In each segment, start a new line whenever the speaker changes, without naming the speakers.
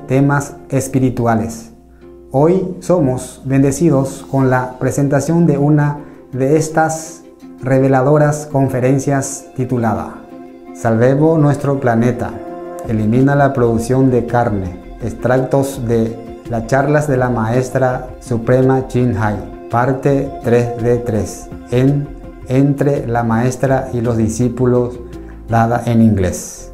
temas espirituales. Hoy somos bendecidos con la presentación de una de estas reveladoras conferencias titulada Salvemos nuestro planeta, elimina la producción de carne, extractos de las charlas de la Maestra Suprema Chin Hai, parte 3 de 3, entre la Maestra y los discípulos, dada en inglés.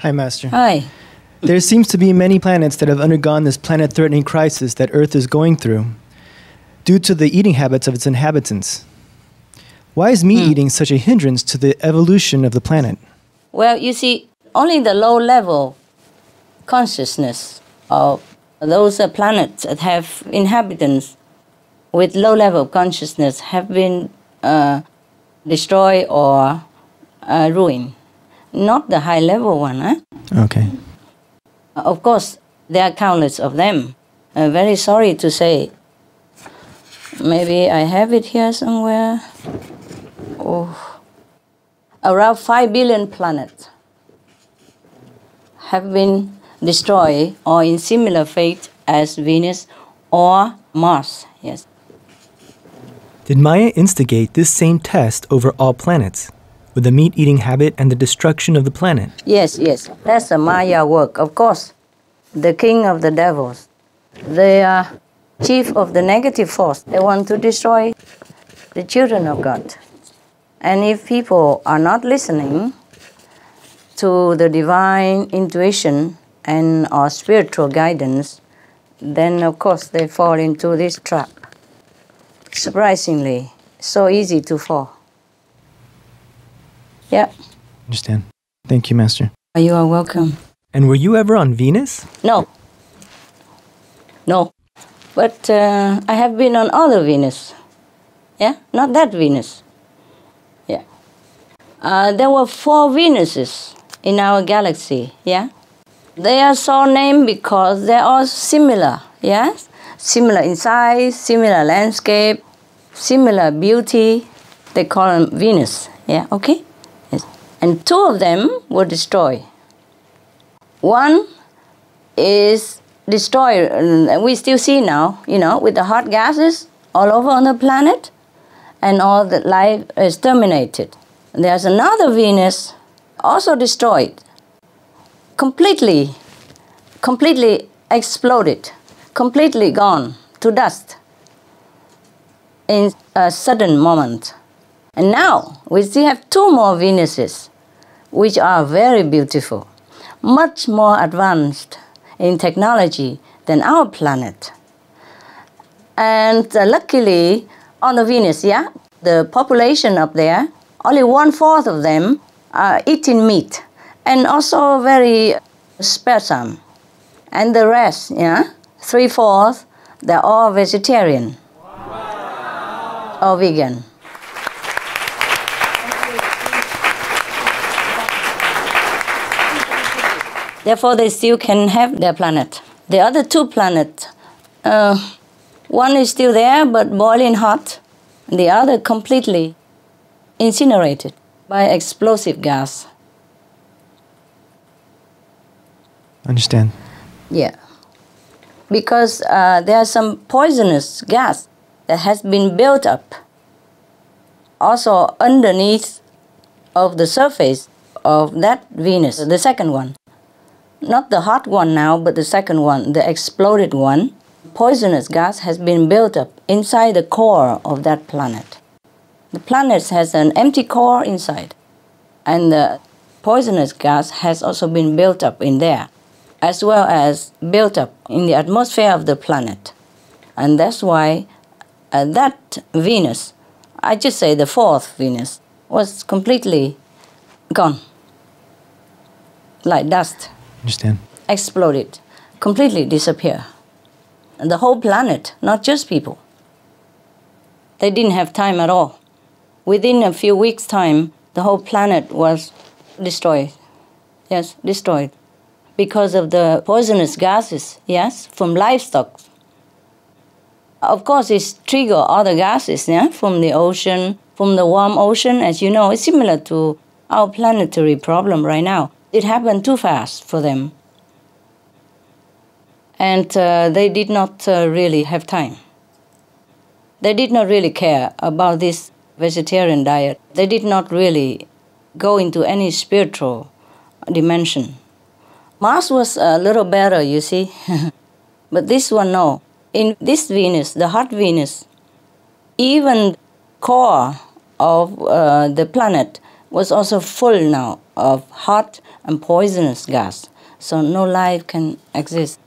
Hi, Master.
Hi.
There seems to be many planets that have undergone this planet-threatening crisis that Earth is going through due to the eating habits of its inhabitants. Why is meat eating such a hindrance to the evolution of the planet?
Well, you see, only the low-level consciousness of those planets that have inhabitants with low-level consciousness have been destroyed or ruined. Not the high-level one, huh?
Okay.
Of course, there are countless of them. Very sorry to say. Maybe I have it here somewhere. Oh. Around 5 billion planets have been destroyed or in similar fate as Venus or Mars, yes.
Did Maya instigate this same test over all planets, with the meat-eating habit and the destruction of the planet?
Yes, yes. That's the Maya work, of course. The king of the devils. The chief of the negative force. They want to destroy the children of God. And if people are not listening to the divine intuition and our spiritual guidance, then of course they fall into this trap. Surprisingly, so easy to fall. Yeah.
Understand. Thank you, Master.
You are welcome.
And were you ever on Venus?
No. No. But I have been on other Venus. Yeah? Not that Venus. Yeah. There were 4 Venuses in our galaxy. Yeah? They are so named because they are similar. Yes? Similar in size, similar landscape, similar beauty. They call them Venus. Yeah? Okay? Yes. And 2 of them were destroyed. One is destroyed, we still see now, with the hot gases all over on the planet, and all the life is terminated. There's another Venus also destroyed, completely exploded, completely gone to dust in a sudden moment. And now we still have 2 more Venuses, which are very beautiful, much more advanced in technology than our planet. And luckily, on the Venus, the population up there, only 1/4 of them are eating meat, and also very sparsome. And the rest, 3/4, they're all vegetarian or vegan. Therefore, they still can have their planet. The other 2 planets, one is still there but boiling hot, and the other completely incinerated by explosive gas.
Understand.
Yeah. Because there are some poisonous gas that has been built up also underneath of the surface of that Venus, the second one. Not the hot one now, but the second one, the exploded one. Poisonous gas has been built up inside the core of that planet. The planet has an empty core inside, and the poisonous gas has also been built up in there, as well as built up in the atmosphere of the planet. And that's why that Venus, I just say the 4th Venus, was completely gone, like dust.
Understand.
Exploded, completely disappear. And the whole planet, not just people. They didn't have time at all. Within a few weeks' time, the whole planet was destroyed. Yes, destroyed. Because of the poisonous gases, yes, from livestock. Of course, it triggers other gases, yeah, from the ocean, from the warm ocean. As you know, it's similar to our planetary problem right now. It happened too fast for them. And they did not really have time. They did not really care about this vegetarian diet. They did not really go into any spiritual dimension. Mars was a little better, you see. But this one, no. In this Venus, the hot Venus, even core of the planet was also full now of hot and poisonous gas. So no life can exist.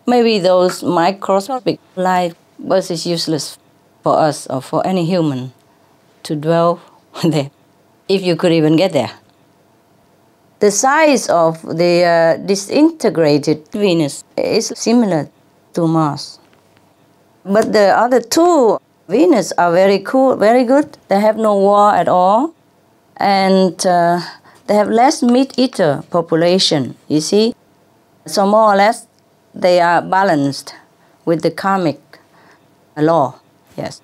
Maybe those microscopic life was useless for us or for any human to dwell there, if you could even get there. The size of the disintegrated Venus is similar to Mars. But the other two Venus are very cool, very good. They have no war at all. And they have less meat-eater population, you see. So more or less, they are balanced with the karmic law, yes.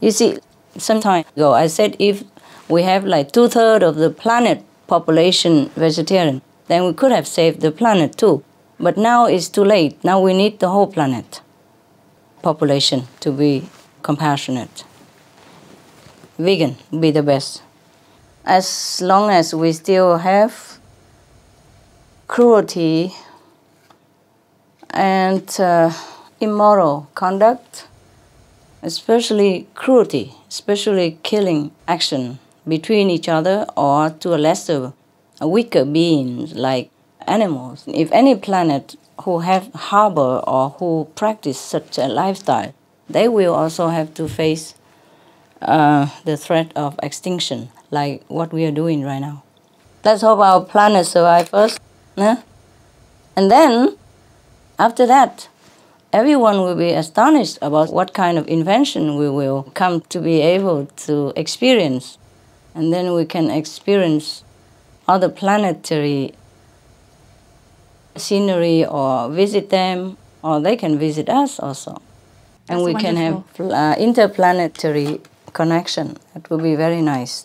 You see, some time ago I said if we have like 2/3 of the planet population vegetarian, then we could have saved the planet too. But now it's too late. Now we need the whole planet population to be compassionate. Vegan would be the best. As long as we still have cruelty and immoral conduct, especially cruelty, especially killing action between each other or to a lesser, weaker beings like animals. If any planet who have harbor or who practice such a lifestyle, they will also have to face the threat of extinction, like what we are doing right now. Let's hope our planet survives first. And then, after that, everyone will be astonished about what kind of invention we will come to be able to experience. And then we can experience other planetary scenery or visit them, or they can visit us also. And
That's
we
wonderful.
can have interplanetary connection. It will be very nice.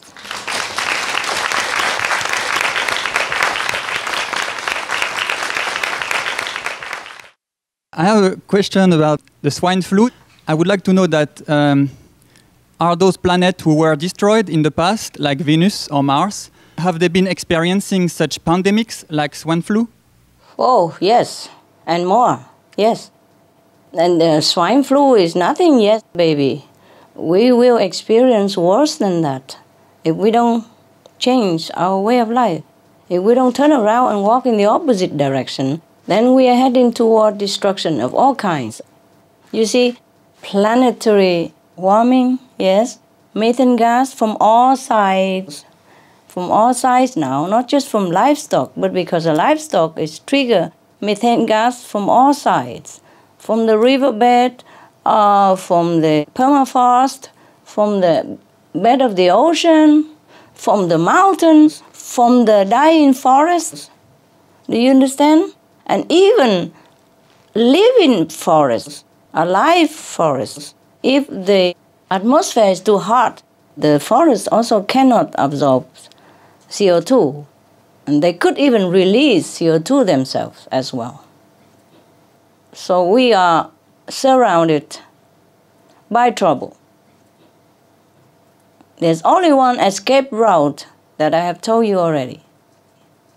I have a question about the swine flu. I would like to know that are those planets who were destroyed in the past, like Venus or Mars, have they been experiencing such pandemics like swine flu?
Oh, yes, and more, yes. And the swine flu is nothing yet, baby. We will experience worse than that if we don't change our way of life. If we don't turn around and walk in the opposite direction, then we are heading toward destruction of all kinds. You see, planetary warming, yes, methane gas from all sides now, not just from livestock, but because the livestock is trigger methane gas from all sides, from the riverbed, from the permafrost, from the bed of the ocean, from the mountains, from the dying forests. Do you understand? And even living forests, alive forests, if the atmosphere is too hot, the forests also cannot absorb CO2. And they could even release CO2 themselves as well. So we are surrounded by trouble. There's only one escape route that I have told you already.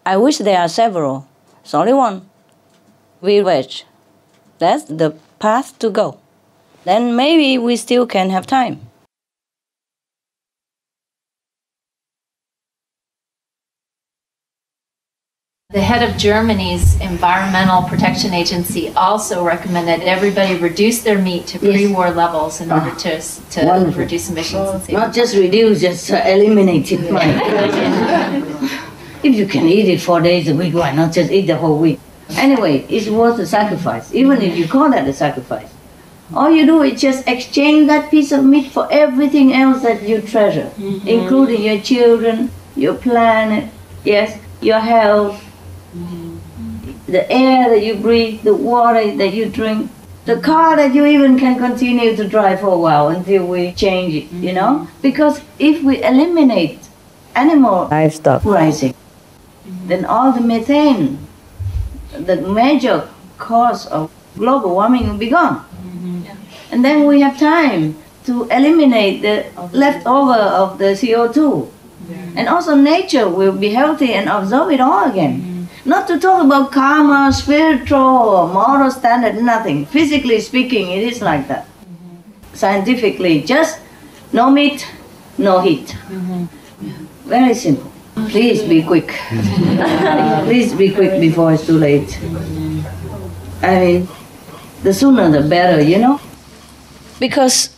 I wish there are several. It's only one. We wedge. That's the path to go. Then maybe we still can have time.
The head of Germany's Environmental Protection Agency also recommended everybody reduce their meat to pre-war levels in order to
Wonderful.
reduce emissions and save.
Not just reduce, just eliminate it. If you can eat it 4 days a week, why not just eat the whole week? Anyway, it's worth the sacrifice, even if you call that a sacrifice. All you do is just exchange that piece of meat for everything else that you treasure, including your children, your planet, yes, your health. the air that you breathe, the water that you drink, the car that you even can continue to drive for a while until we change it, you know? Because if we eliminate animal livestock rising, then all the methane, the major cause of global warming, will be gone. And then we have time to eliminate the leftover of the CO2. And also nature will be healthy and absorb it all again. Not to talk about karma, spiritual or moral standard, nothing. Physically speaking, it is like that. Scientifically, just no meat, no heat. Very simple. Please be quick. Please be quick before it's too late. I mean, the sooner the better, you know? Because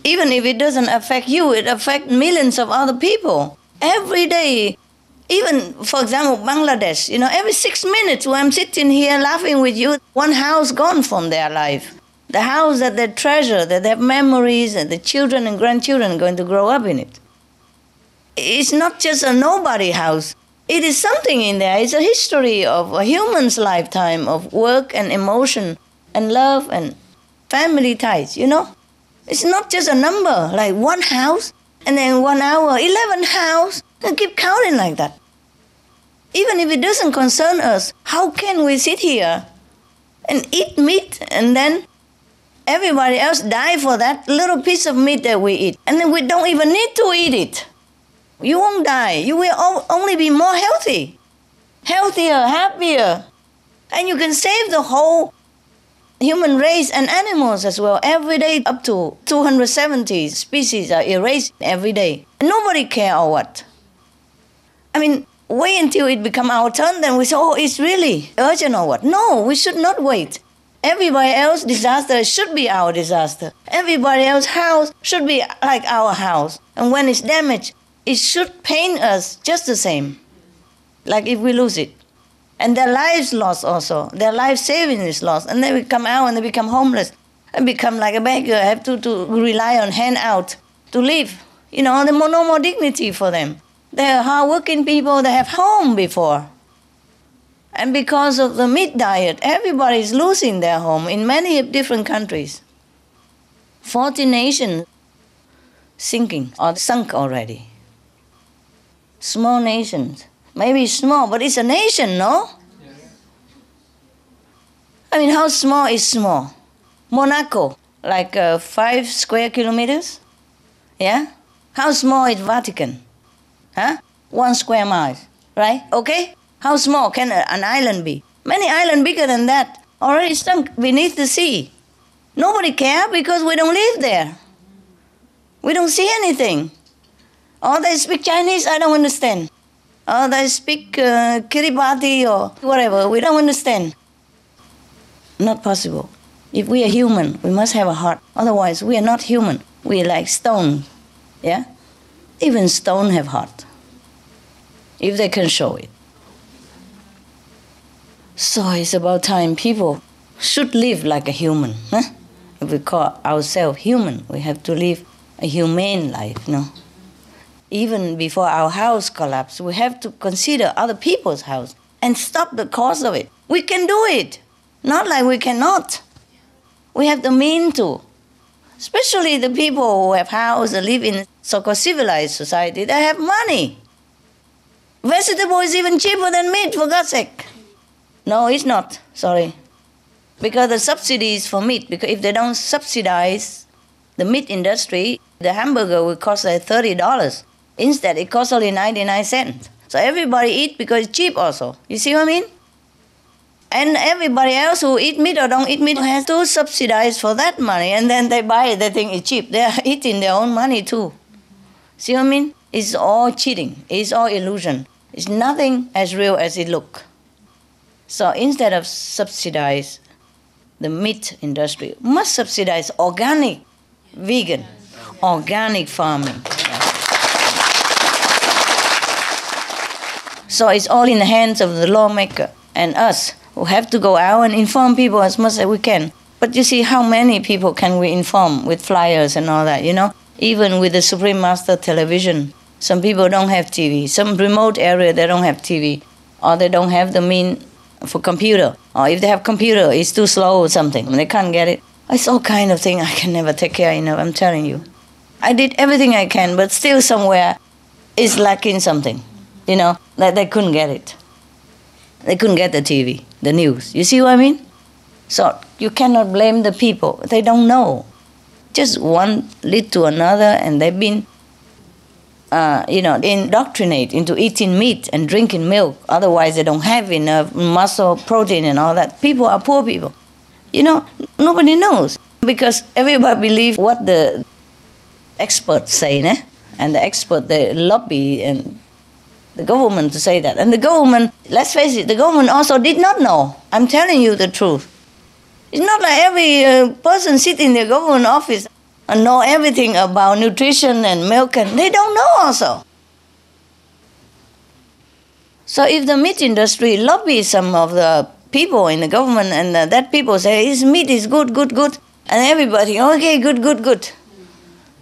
even if it doesn't affect you, it affects millions of other people. Every day, even, for example, Bangladesh, you know, every 6 minutes when I'm sitting here laughing with you, one house gone from their life. The house that they treasure, that they have memories, and the children and grandchildren are going to grow up in it. It's not just a nobody house. It is something in there. It's a history of a human's lifetime of work and emotion and love and family ties, you know? It's not just a number, like one house, and then 1 hour, 11 house, and keep counting like that. Even if it doesn't concern us, how can we sit here and eat meat and then everybody else die for that little piece of meat that we eat? And then we don't even need to eat it. You won't die. You will only be more healthy, healthier, happier. And you can save the whole human race and animals as well. Every day up to 270 species are erased every day. And nobody care or what. I mean, wait until it become our turn, then we say, oh, it's really urgent or what? No, we should not wait. Everybody else's disaster should be our disaster. Everybody else's house should be like our house. And when it's damaged, it should pain us just the same, like if we lose it. And their lives lost also. Their life saving is lost. And they will come out and they become homeless and become like a beggar, have to rely on handout to live. You know, there's no more dignity for them. They're hardworking people that have home before. And because of the meat diet, everybody is losing their home in many different countries. 40 nations sinking or sunk already. Small nations. Maybe small, but it's a nation, no? Yes. I mean, how small is small? Monaco, like 5 square kilometers? Yeah? How small is Vatican? Huh? 1 square mile, right? Okay? How small can an island be? Many islands bigger than that already sunk beneath the sea. Nobody cares because we don't live there. We don't see anything. Oh, they speak Chinese, I don't understand. Oh, they speak Kiribati or whatever, we don't understand. Not possible. If we are human, we must have a heart. Otherwise, we are not human. We are like stone. Yeah? Even stone have heart, if they can show it. So it's about time people should live like a human. Huh? If we call ourselves human, we have to live a humane life, no? Even before our house collapses, we have to consider other people's house and stop the cause of it. We can do it. Not like we cannot. We have the means to. Especially the people who have house and live in so-called civilized society, they have money. Vegetable is even cheaper than meat, for God's sake. No, it's not. Sorry. Because the subsidy is for meat. Because if they don't subsidize the meat industry, the hamburger will cost like $30. Instead, it costs only 99 cents. So everybody eat because it's cheap also. You see what I mean? And everybody else who eat meat or don't eat meat has to subsidize for that money. And then they buy it, they think it's cheap. They are eating their own money too. See what I mean? It's all cheating. It's all illusion. It's nothing as real as it looks. So instead of subsidize the meat industry, must subsidize organic, vegan, organic farming. So it's all in the hands of the lawmaker and us who have to go out and inform people as much as we can. But you see, how many people can we inform with flyers and all that, you know? Even with the Supreme Master television, some people don't have TV. Some remote area, they don't have TV. or they don't have the mean for computer, or if they have computer, it's too slow or something, they can't get it. It's all kind of thing I can never take care enough, I'm telling you. I did everything I can, but still somewhere is lacking something, like they couldn't get it. They couldn't get the TV, the news. You see what I mean? So you cannot blame the people. They don't know. Just one lead to another, and they've been, indoctrinated into eating meat and drinking milk. Otherwise, they don't have enough muscle, protein, and all that. People are poor people. Nobody knows, because everybody believes what the experts say, and the expert, they lobby and the government to say that. And the government, let's face it, the government also did not know. I'm telling you the truth. It's not like every person sitting in the government office and know everything about nutrition and milk, and they don't know also. So if the meat industry lobbies some of the people in the government, and that people say, his meat is good, good, good, and everybody, okay, good, good, good.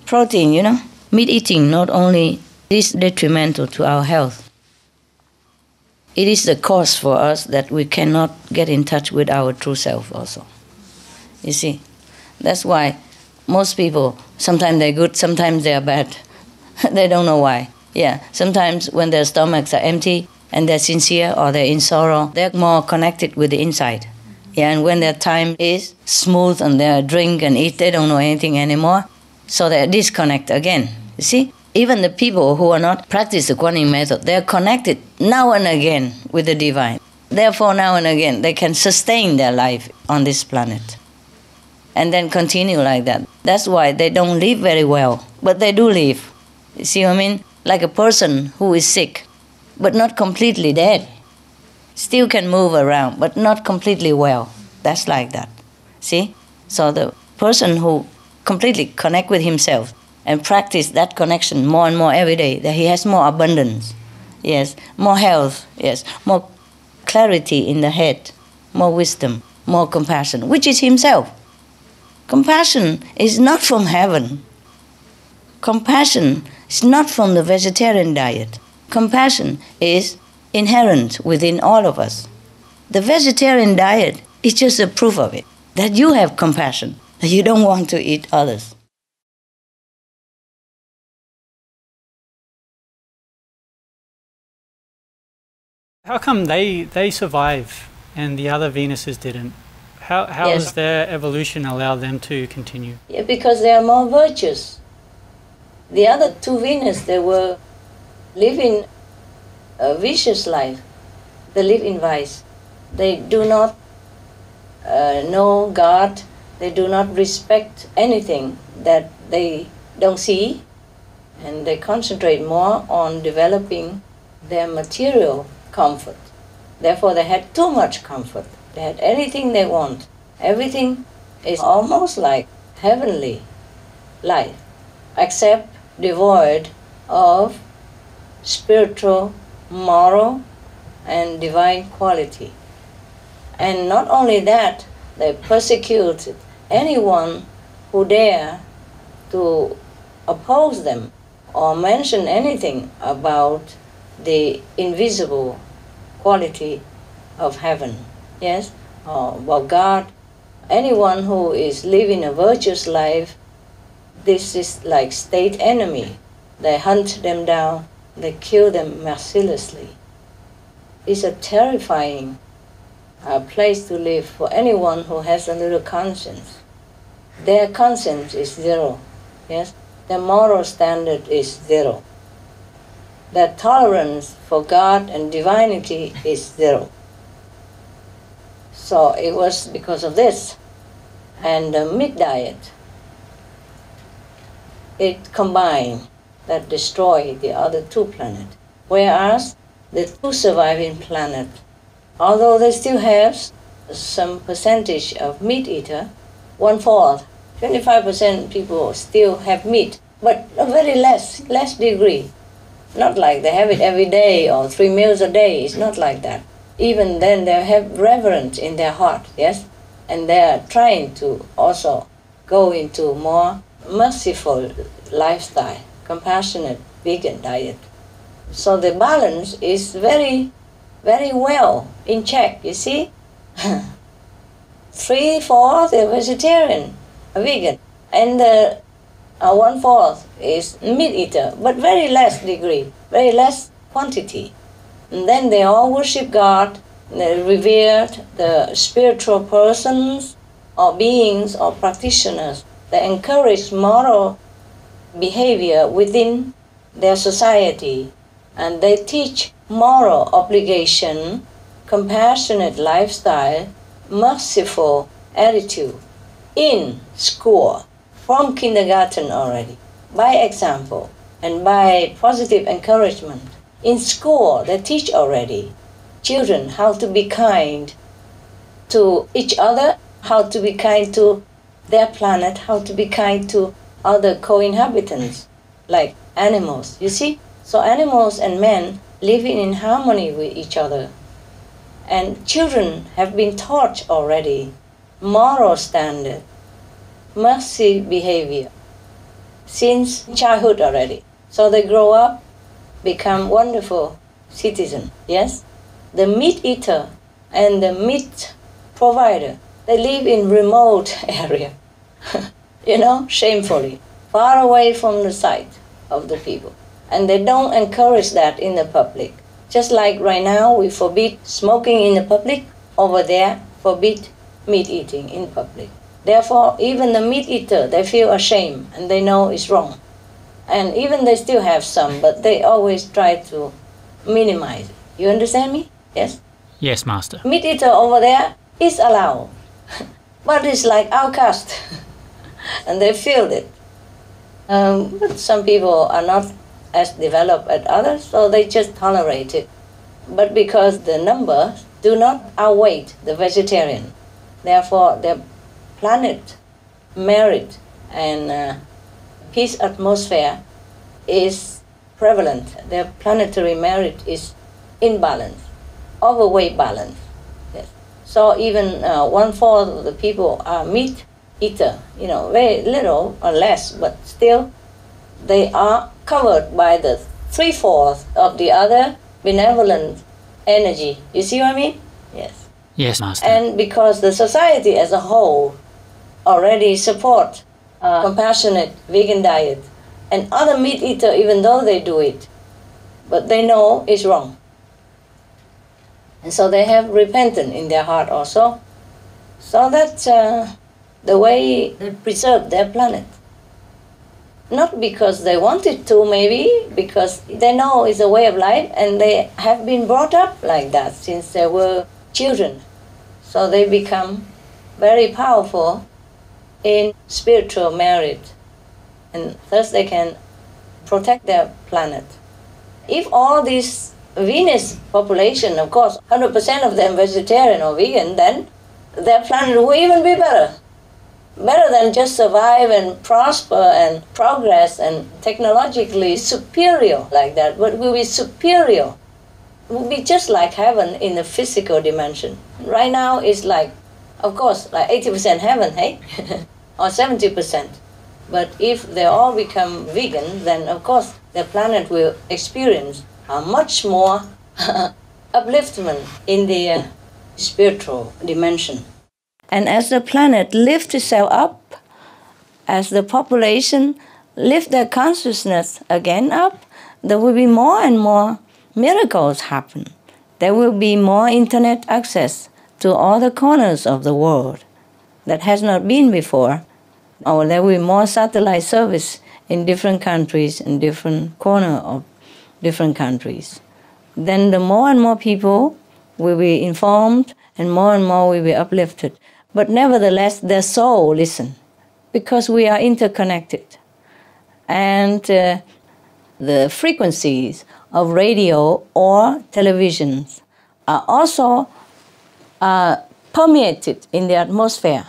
Protein, meat eating not only is detrimental to our health, it is the cause for us that we cannot get in touch with our true self also. You see, that's why most people, sometimes they're good, sometimes they're bad. They don't know why. Yeah, sometimes when their stomachs are empty and they're sincere or they're in sorrow, they're more connected with the inside. Yeah, and when their time is smooth and they drink and eat, they don't know anything anymore, so they disconnect again. You see, even the people who are not practice the Kuan method, they're connected now and again with the divine. Therefore, now and again, they can sustain their life on this planet and then continue like that. That's why they don't live very well, but they do live. You see what I mean? Like a person who is sick, but not completely dead. Still can move around, but not completely well. That's like that. See? So the person who completely connect with himself and practice that connection more and more every day, that he has more abundance, yes, more health, yes, more clarity in the head, more wisdom, more compassion, which is himself. Compassion is not from heaven. Compassion is not from the vegetarian diet. Compassion is inherent within all of us. The vegetarian diet is just a proof of it, that you have compassion, that you don't want to eat others.
How come they survive and the other Venuses didn't? How
Yes.
does their evolution allow them to continue?
Yeah, because they are more virtuous. The other two Venus, they were living a vicious life. They live in vice. They do not know God. They do not respect anything that they don't see. And they concentrate more on developing their material comfort. Therefore, they had too much comfort. They had anything they want. Everything is almost like heavenly life, except devoid of spiritual, moral, and divine quality. And not only that, they persecuted anyone who dare to oppose them or mention anything about the invisible quality of heaven, yes, or about God. Anyone who is living a virtuous life, this is like state enemy. They hunt them down, they kill them mercilessly. It's a terrifying place to live for anyone who has a little conscience. Their conscience is zero, yes? Their moral standard is zero. Their tolerance for God and divinity is zero. So it was because of this. And the meat diet, it combined that destroyed the other two planets. Whereas the two surviving planets, although they still have some percentage of meat eater, 1/4, 25% people still have meat, but a very less degree. Not like they have it every day or 3 meals a day. It's not like that. Even then, they have reverence in their heart, yes? And they are trying to also go into more merciful lifestyle, compassionate vegan diet. So the balance is very very well in check, you see. 3/4 are vegetarian, vegan, and 1/4 is meat eater, but very less degree, very less quantity. And then they all worship God, they revered the spiritual persons or beings or practitioners. They encourage moral behavior within their society, and they teach moral obligation, compassionate lifestyle, merciful attitude in school, from kindergarten already, by example and by positive encouragement. In school, they teach already children how to be kind to each other, how to be kind to their planet, how to be kind to other co-inhabitants, like animals, you see? So animals and men living in harmony with each other. And children have been taught already moral standard, mercy behavior, since childhood already. So they grow up, become wonderful citizens, yes? The meat eater and the meat provider, they live in remote area, shamefully, far away from the sight of the people. And they don't encourage that in the public. Just like right now we forbid smoking in the public, over there forbid meat eating in public. Therefore, even the meat eater, they feel ashamed and they know it's wrong. And even they still have some, but they always try to minimize it. You understand me? Yes?
Yes, Master.
Meat eater over there is allowed, but it's like outcast, and they feel it. But some people are not as developed as others, so they just tolerate it. But because the numbers do not outweigh the vegetarian, therefore their planet merit and peace atmosphere is prevalent. Their planetary merit is in balance, overweight balance. Yes. So even 1/4 of the people are meat eater, very little or less, but still they are covered by the 3/4 of the other benevolent energy. You see what I mean? Yes.
Yes, Master.
And because the society as a whole already support compassionate vegan diet, and other meat eater, even though they do it, but they know it's wrong. And so they have repentance in their heart also. So that's the way they preserve their planet. Not because they wanted to, maybe, because they know it's a way of life and they have been brought up like that since they were children. So they become very powerful in spiritual merit, and thus they can protect their planet. If all this Venus population, of course, 100% of them vegetarian or vegan, then their planet will even be better. Better than just survive and prosper and progress and technologically superior like that, but will be superior. Will be just like heaven in the physical dimension. Right now it's like, of course, like 80% heaven, hey? Or 70%. But if they all become vegan, then of course the planet will experience a much more upliftment in the spiritual dimension. And as the planet lifts itself up, as the population lift their consciousness again up, there will be more and more miracles happen. There will be more internet access to all the corners of the world that has not been before. Or there will be more satellite service in different countries, in different corners of different countries. Then the more and more people will be informed and more will be uplifted. But nevertheless, their soul listen, because we are interconnected. And the frequencies of radio or televisions are also permeated in the atmosphere.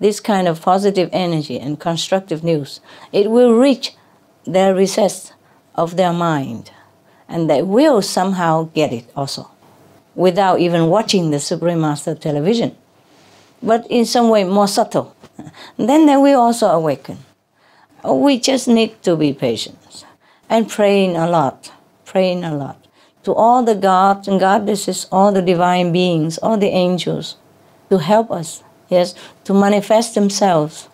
This kind of positive energy and constructive news, it will reach the recess of their mind, and they will somehow get it also, without even watching the Supreme Master television, but in some way more subtle. Then they will also awaken. We just need to be patient and praying a lot to all the gods and goddesses, all the divine beings, all the angels, to help us, yes, to manifest themselves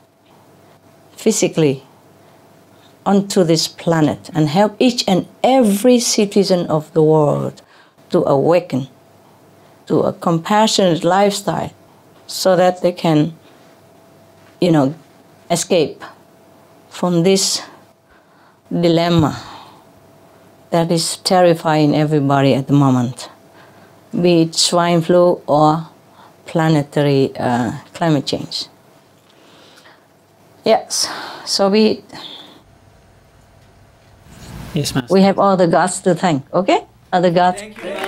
physically onto this planet and help each and every citizen of the world to awaken to a compassionate lifestyle so that they can, escape from this dilemma that is terrifying everybody at the moment, be it swine flu or planetary climate change. Yes, so be it.
Yes, Master.
We have all the gods to thank, okay? Other gods.
Thank you.